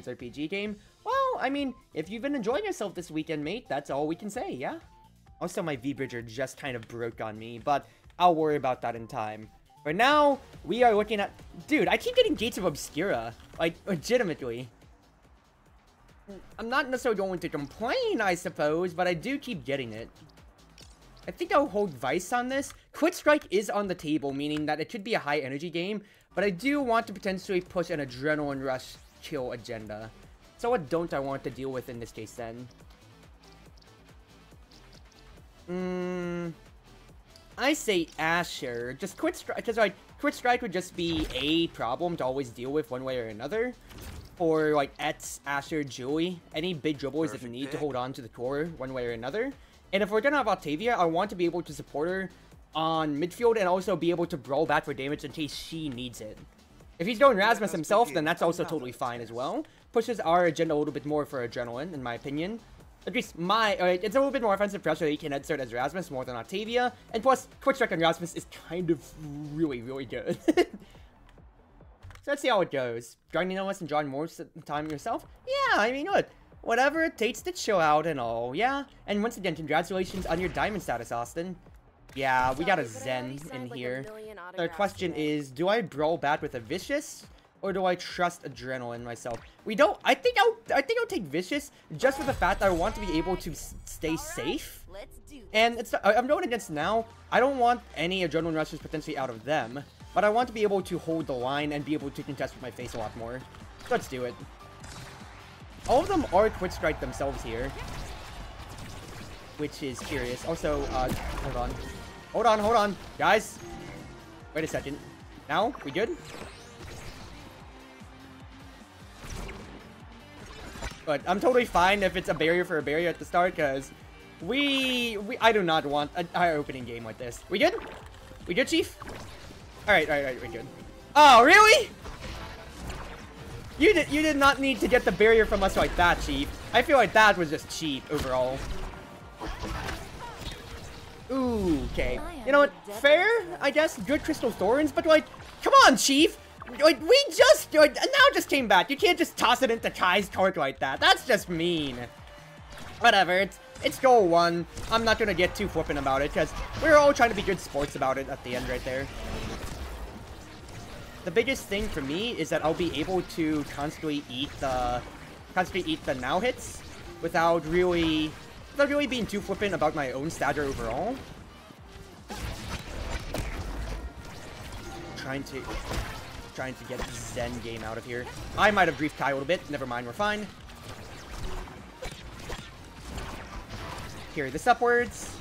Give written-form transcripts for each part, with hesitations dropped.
Japanese RPG game. Well, I mean, if you've been enjoying yourself this weekend, mate, that's all we can say, yeah? Also, my V-Bridger just kind of broke on me, but I'll worry about that in time. For now, we are looking at... Dude, I keep getting Gates of Obscura. Like, legitimately. I'm not necessarily going to complain, I suppose, but I do keep getting it. I think I'll hold Vice on this. Quick Strike is on the table, meaning that it could be a high energy game, but I do want to potentially push an Adrenaline Rush kill agenda. So what don't I want to deal with in this case then? I say Asher. Just Quick Strike, because like Quick Strike would just be a problem to always deal with one way or another. For like Etz, Asher, Julie, any big dribblers that need to hold on to the core one way or another. And if we're gonna have Octavia, I want to be able to support her on midfield and also be able to brawl back for damage in case she needs it. If he's going Rasmus himself, then that's also totally fine as well. Pushes our agenda a little bit more for Adrenaline, in my opinion. At least it's a little bit more offensive pressure that he can insert as Rasmus more than Octavia. And plus, Quick Strike on Rasmus is kind of really, really good. So let's see how it goes. Grinding on us and drawing more time yourself? Yeah, I mean, look. Whatever it takes to chill out and all, yeah? And once again, congratulations on your diamond status, Austin. Yeah, we got a Zen in here. The question is, do I brawl back with a Vicious? Or do I trust Adrenaline myself? I think I'll take Vicious, just for the fact that I want to be able to stay safe. And I'm going against now. I don't want any Adrenaline Rushes potentially out of them. But I want to be able to hold the line and be able to contest with my face a lot more. So let's do it. All of them are Quick Strike themselves here. Which is curious. Also, hold on. Hold on. Guys. Wait a second. Now? We good? But I'm totally fine if it's a barrier for a barrier at the start, because I do not want a high opening game like this. We good? We good, Chief? Alright, we're good. Oh, really? You did not need to get the barrier from us like that, Chief. I feel like that was just cheap overall. Ooh, okay. You know what? Fair, I guess. Good Crystal Thorns, but like, come on, Chief. Like, we just now just came back. You can't just toss it into Kai's cart like that. That's just mean. Whatever. It's goal 1. I'm not gonna get too flippant about it because we're all trying to be good sports about it at the end right there. The biggest thing for me is that I'll be able to constantly eat the now hits without really being too flippant about my own stature overall. Trying to get the Zen game out of here. I might have griefed Kai a little bit. Never mind, we're fine. Carry this upwards.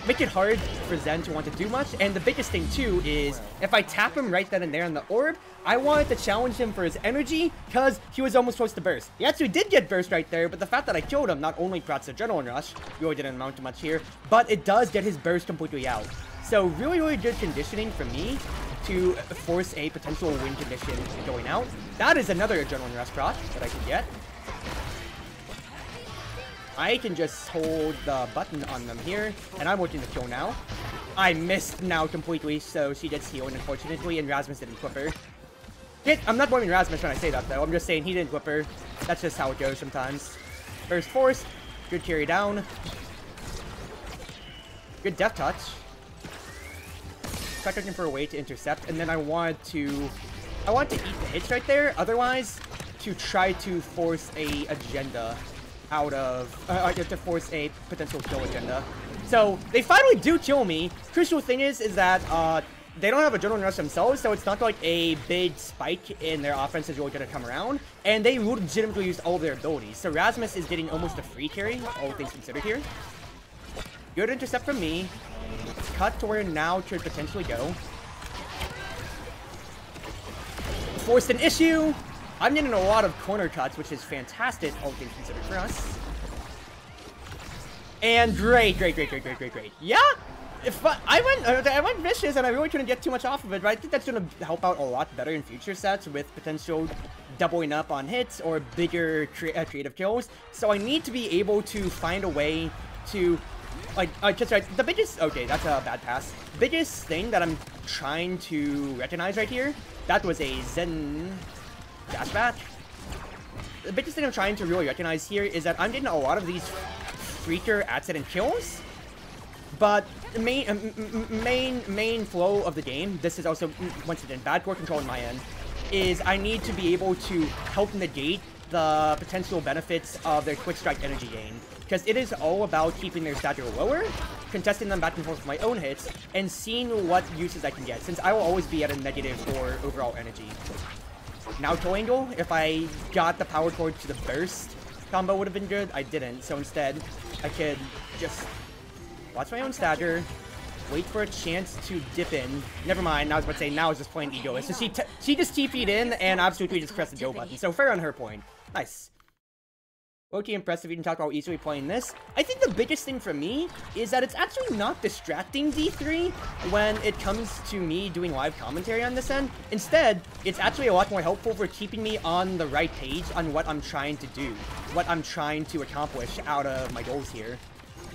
Make it hard for Zen to want to do much, and the biggest thing too is if I tap him right then and there on the orb, I wanted to challenge him for his energy because he was almost supposed to burst. He actually did get burst right there, but the fact that I killed him not only prots Adrenaline Rush, really didn't amount to much here, but it does get his burst completely out. So really, really good conditioning for me to force a potential win condition going out. That is another Adrenaline Rush prot that I can get. I can just hold the button on them here, and I'm working the kill now. I missed now completely, so she gets healed, unfortunately, and Rasmus didn't equip her. I'm not blaming Rasmus when I say that, though. I'm just saying he didn't equip her. That's just how it goes sometimes. First Force, good carry down. Good Death Touch. Try looking for a way to intercept, and then I want to eat the hits right there, otherwise, to try to force a agenda out of, to force a potential kill agenda. So, they finally do kill me. Crucial thing is that, they don't have a Adrenaline Rush themselves, so it's not like a big spike in their offense is really gonna come around, and they legitimately used all of their abilities. So Rasmus is getting almost a free carry, all things considered here. Good intercept from me. Cut to where now could potentially go. Forced an issue. I'm getting a lot of corner cuts, which is fantastic, all things considered for us. And great. Yeah, if I went Vicious, and I really couldn't get too much off of it, but I think that's going to help out a lot better in future sets with potential doubling up on hits or bigger creative kills. So I need to be able to find a way to, the biggest, okay, that's a bad pass. Biggest thing that I'm trying to recognize right here, that was a Zen dash back. the biggest thing I'm trying to really recognize here is that I'm getting a lot of these freaker accident kills. But the main flow of the game, this is also, once again, bad core control on my end, is I need to be able to help negate the potential benefits of their quick strike energy gain. Because it is all about keeping their stature lower, contesting them back and forth with my own hits, and seeing what uses I can get, since I will always be at a negative for overall energy. Now toe angle, if I got the power cord to the burst combo would have been good. I didn't, so instead I could just watch my own stature, wait for a chance to dip in. Never mind, I was about to say, now I was just playing egoist. So she just TP'd in and absolutely just pressed the go button. So fair on her point. Nice. Okay, impressive. You can talk about easily playing this. I think the biggest thing for me is that it's actually not distracting D3 when it comes to me doing live commentary on this end. Instead, it's actually a lot more helpful for keeping me on the right page on what I'm trying to do, what I'm trying to accomplish out of my goals here.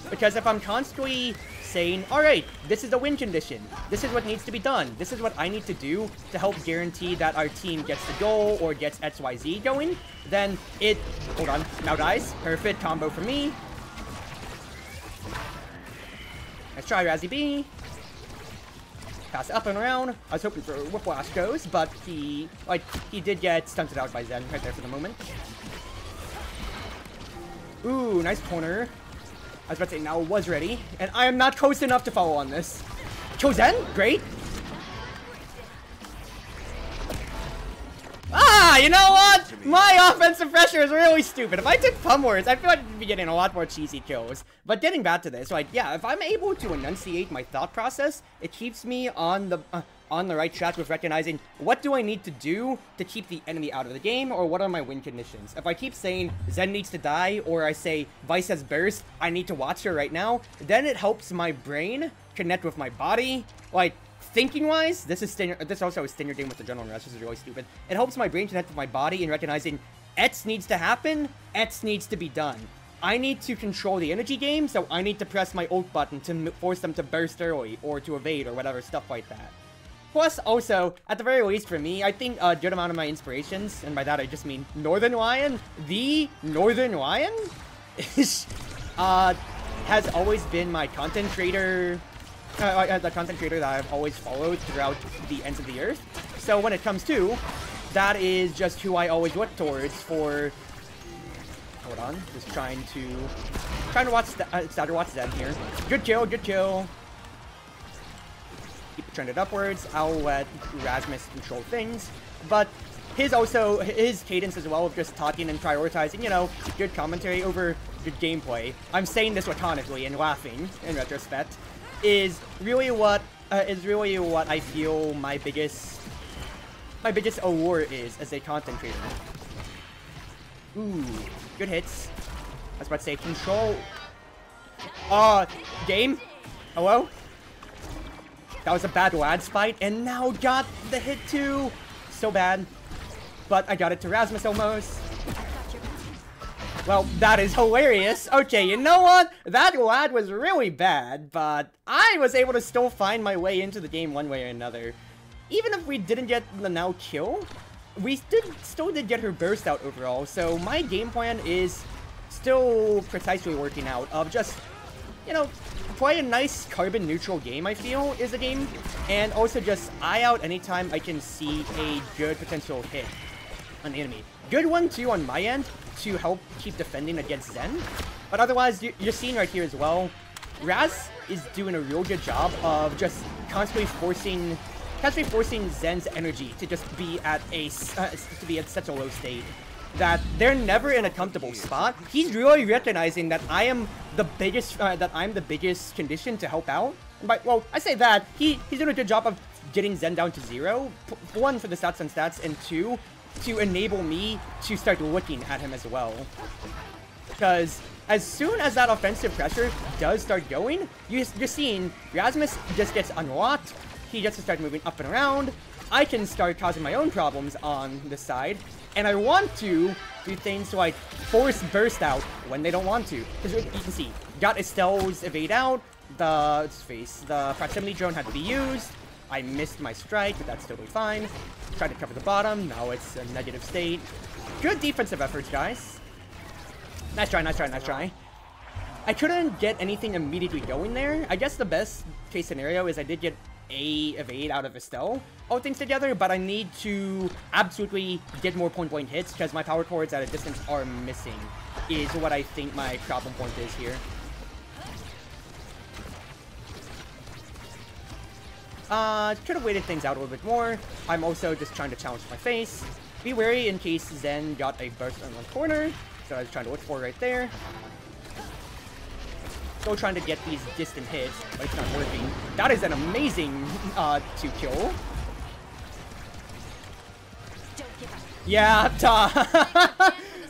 Because if I'm constantly saying, alright, this is a win condition, this is what needs to be done, this is what I need to do to help guarantee that our team gets the goal or gets XYZ going, then it... Hold on, now dies. Perfect combo for me. Let's try Razzie B. Pass up and around. I was hoping for Whiplash goes, but he did get stunted out by Zen right there for the moment. Ooh, nice corner. I was about to say, now was ready, and I am not close enough to follow on this. Chosen? Great. Ah, you know what? My offensive pressure is really stupid. If I took pump words, I feel like I'd be getting a lot more cheesy kills. But getting back to this, like, yeah, if I'm able to enunciate my thought process, it keeps me on the right track with recognizing what do I need to do to keep the enemy out of the game, or what are my win conditions. If I keep saying Zen needs to die, or I say Vice has burst, I need to watch her right now, then it helps my brain connect with my body. Like, thinking-wise, this also is Stinger game with the general rush. This is really stupid. It helps my brain connect with my body in recognizing X needs to happen, X needs to be done. I need to control the energy game, so I need to press my ult button to force them to burst early, or to evade, or whatever, stuff like that. Plus, also, at the very least for me, I think a good amount of my inspirations, and by that I just mean Northern Lion, the Northern Lion, has always been my content creator, the content creator that I've always followed throughout the ends of the earth. So when it comes to, that is just who I always look towards for... Hold on, just trying to watch Zen here. Good kill, good kill. Keep it trended upwards. I'll let Rasmus control things, but his cadence as well of just talking and prioritizing, you know, good commentary over good gameplay. I'm saying this laconically and laughing in retrospect, is really what I feel my biggest allure is as a content creator. Ooh, good hits. I was about to say control. Game? Hello? That was a bad lads fight, and now got the hit too. So bad. But I got it to Rasmus almost. Well, that is hilarious. Okay, you know what? That lad was really bad, but I was able to still find my way into the game one way or another. Even if we didn't get the now kill, we still did get her burst out overall, so my game plan is still precisely working out of just, you know, play a nice carbon neutral game, I feel, is the game, and also just eye out anytime I can see a good potential hit on the enemy. Good one too on my end to help keep defending against Zen, but otherwise you're seeing right here as well, Raz is doing a real good job of just constantly forcing Zen's energy to just be at such a low state that they're never in a comfortable spot. He's really recognizing that I'm the biggest condition to help out. But, well, I say that he's doing a good job of getting Zen down to 0. One, for the stats on stats, and 2, to enable me to start looking at him as well. Because as soon as that offensive pressure does start going, you're seeing Rasmus just gets unlocked. He gets to start moving up and around. I can start causing my own problems on this side. And I want to do things like force burst out when they don't want to. Because you can see, got Estelle's evade out. The proximity drone had to be used. I missed my strike, but that's totally fine. Tried to cover the bottom. Now it's a negative state. Good defensive efforts, guys. Nice try, nice try, nice try. I couldn't get anything immediately going there. I guess the best case scenario is I did get a evade out of Estelle, all things together, but I need to absolutely get more point-blank hits because my power chords at a distance are missing, is what I think my problem point is here. Could have waited things out a little bit more. I'm also just trying to challenge my face. Be wary in case Zen got a burst on one corner. So I was trying to look for right there. Still trying to get these distant hits, but it's not working. That is an amazing 2-kill. Yeah,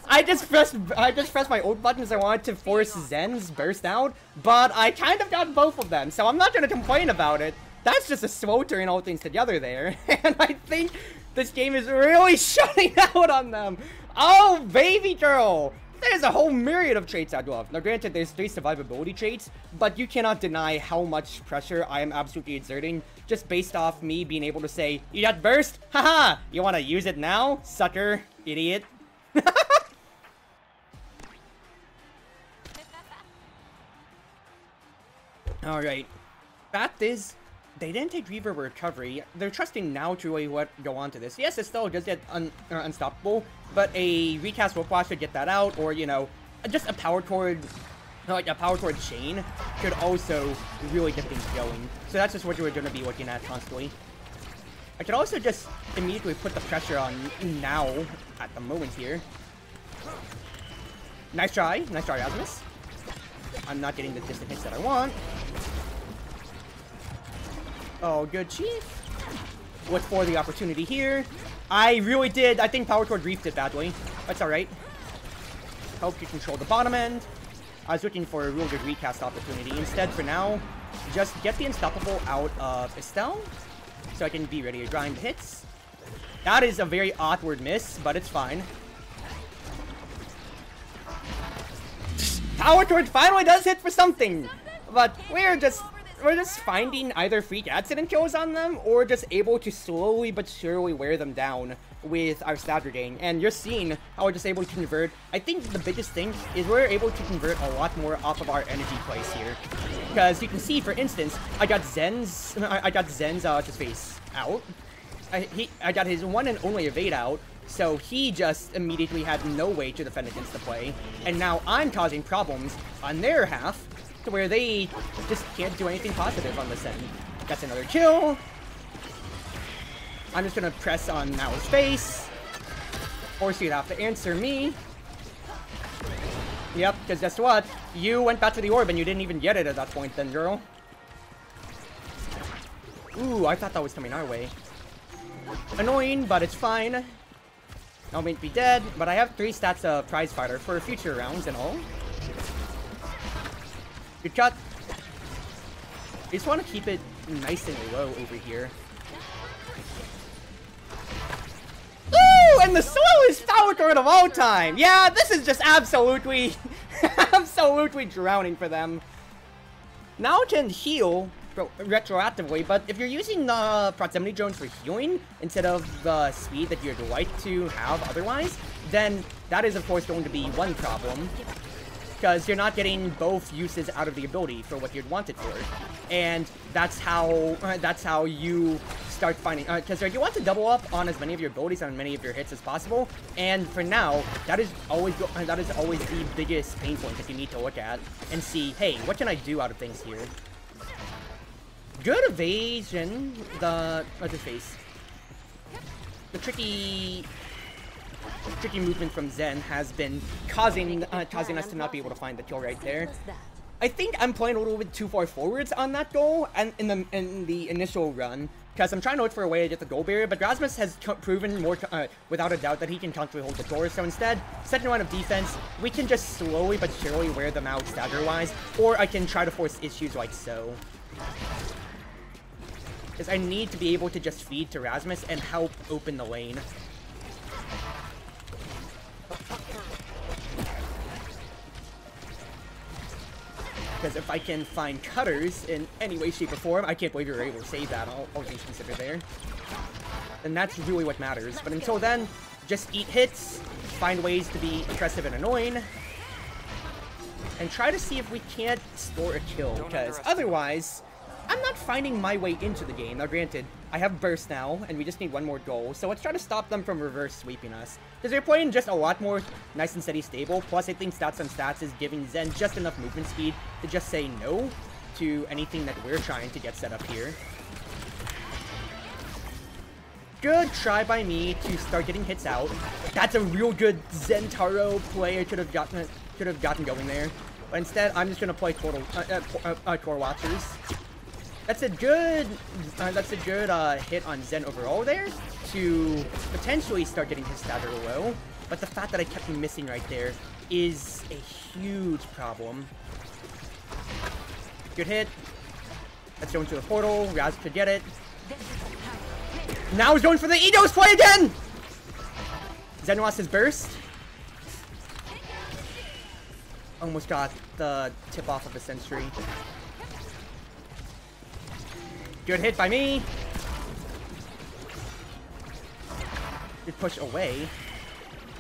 I just pressed my ult button because I wanted to force Zen's burst out, but I kind of got both of them, so I'm not gonna complain about it. That's just a slow turn all things together there, and I think this game is really shutting out on them. Oh, baby girl! There's a whole myriad of traits I'd love. Now, granted, there's 3 survivability traits, but you cannot deny how much pressure I am absolutely exerting just based off me being able to say, you got burst? Haha! You want to use it now? Sucker. Idiot. Alright. Fact is, they didn't take Reaver Recovery. They're trusting now to really go on to this. Yes, it still does get unstoppable, but a recast Whiplash should get that out, or, you know, just a power chord, like a power chord chain, could also really get things going. So that's just what we're going to be looking at constantly. I could also just immediately put the pressure on now, at the moment here. Nice try, Rasmus. I'm not getting the distant hits that I want. Oh, good chief. Look for the opportunity here. I really did. I think Power Chord reefed it badly. That's alright. Hope you control the bottom end. I was looking for a real good recast opportunity. Instead, for now, just get the Unstoppable out of Estelle so I can be ready to grind hits. That is a very awkward miss, but it's fine. Power Chord finally does hit for something, but we're just finding either freak accident kills on them or just able to slowly but surely wear them down with our stagger gain. And you're seeing how we're just able to convert. I think the biggest thing is we're able to convert a lot more off of our energy plays here. Because you can see, for instance, I got Zen's just face out. I got his one and only evade out. So he just immediately had no way to defend against the play. And now I'm causing problems on their half to where they just can't do anything positive on this end. That's another kill. I'm just gonna press on Mao's face. Force you to have to answer me. Yep, because guess what? You went back to the orb and you didn't even get it at that point then, girl. Ooh, I thought that was coming our way. Annoying, but it's fine. I'll be dead, but I have 3 stats of prize fighter for future rounds and all. Good cut. I just want to keep it nice and low over here. Ooh, and the slowest power chord of all time. Yeah, this is just absolutely, absolutely drowning for them. Now it can heal retroactively, but if you're using the proximity drones for healing instead of the speed that you'd like to have otherwise, then that is of course going to be one problem. Because you're not getting both uses out of the ability for what you'd want it for. And that's how you start finding, because you want to double up on as many of your abilities and many of your hits as possible. And for now, that is always the biggest pain point that you need to look at and see, hey, what can I do out of things here? Good evasion. What's his face? The tricky movement from Zen has been causing us to not be able to find the kill right there. I think I'm playing a little bit too far forwards on that goal and in the initial run, because I'm trying to look for a way to get the goal barrier, but Rasmus has proven more without a doubt that he can constantly hold the door. So instead, second round of defense, we can just slowly but surely wear them out stagger-wise, or I can try to force issues like so. Because I need to be able to just feed to Rasmus and help open the lane. Because if I can find cutters in any way, shape, or form, I can't believe you were able to save that, all things considered there. And that's really what matters. But until then, just eat hits, find ways to be aggressive and annoying. And try to see if we can't score a kill, because otherwise, I'm not finding my way into the game. Now granted, I have burst now, and we just need one more goal, so let's try to stop them from reverse sweeping us. Because they're playing just a lot more nice and steady stable, plus I think Stats on Stats is giving Zen just enough movement speed to just say no to anything that we're trying to get set up here. Good try by me to start getting hits out. That's a real good Zentaro play. I could have gotten going there. But instead, I'm just gonna play Core Watchers. That's a good hit on Zen overall there to potentially start getting his stagger low. But the fact that I kept him missing right there is a huge problem. Good hit. Let's go into the portal. Raz could get it. Now he's going for the Edo's play again! Zen lost his burst. Almost got the tip off of the sentry. Good hit by me. Good push away.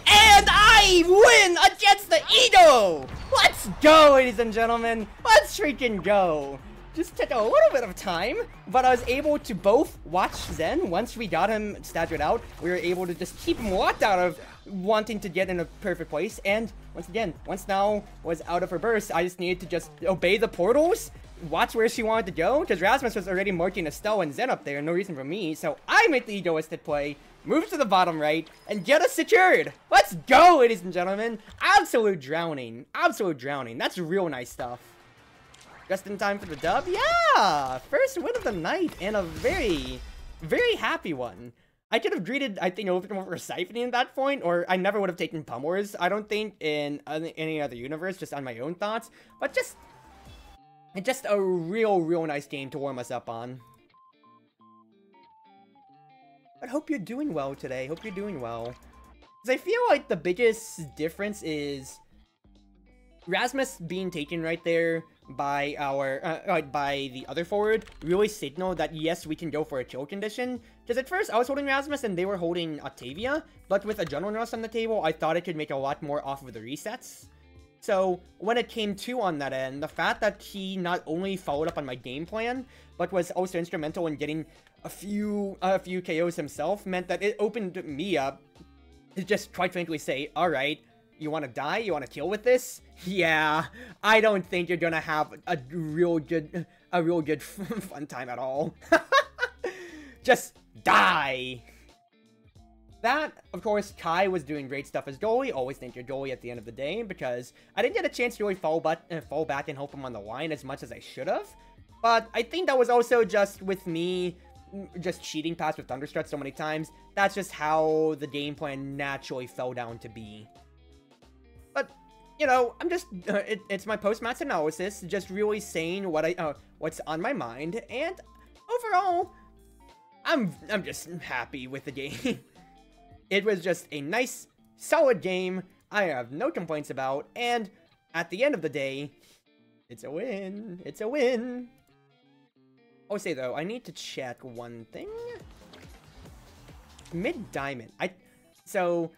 And I win against the Edo! Let's go, ladies and gentlemen. Let's freaking go. Just took a little bit of time, but I was able to both watch Zen. Once we got him staggered out, we were able to just keep him locked out of wanting to get in a perfect place. And once again, once now was out of her burst, I just needed to just obey the portals, watch where she wanted to go, because Rasmus was already marking Estelle and Zen up there, no reason for me. So I make the egoistic play, move to the bottom right, and get us secured. Let's go, ladies and gentlemen. Absolute drowning. Absolute drowning. That's real nice stuff. Just in time for the dub? Yeah! First win of the night, and a very, very happy one. I could have greeted, I think, over siphoning at that point, or I never would have taken Pummels, I don't think, in any other universe, just on my own thoughts. But just a real nice game to warm us up on. But hope you're doing well today. Hope you're doing well. Because I feel like the biggest difference is Rasmus being taken right there by our by the other forward really signaled that yes, we can go for a kill condition. Because at first I was holding Rasmus and they were holding Octavia, but with a General Nurse on the table, I thought I could make a lot more off of the resets. So when it came to on that end, the fact that he not only followed up on my game plan, but was also instrumental in getting a few KOs himself meant that it opened me up to just quite frankly say, all right, you want to die? You want to kill with this? Yeah, I don't think you're gonna have a real good fun time at all. Just die. That, of course, Kai was doing great stuff as goalie. Always thank your goalie at the end of the day, because I didn't get a chance to really fall back and help him on the line as much as I should have. But I think that was also just with me just cheating past with Thunderstruck so many times. That's just how the game plan naturally fell down to be. But, you know, I'm just, it's my post-match analysis, just really saying what what's on my mind, and overall, I'm just happy with the game. It was just a nice, solid game I have no complaints about, and at the end of the day, it's a win. It's a win. I'll say, though, I need to check one thing. Mid-diamond. So,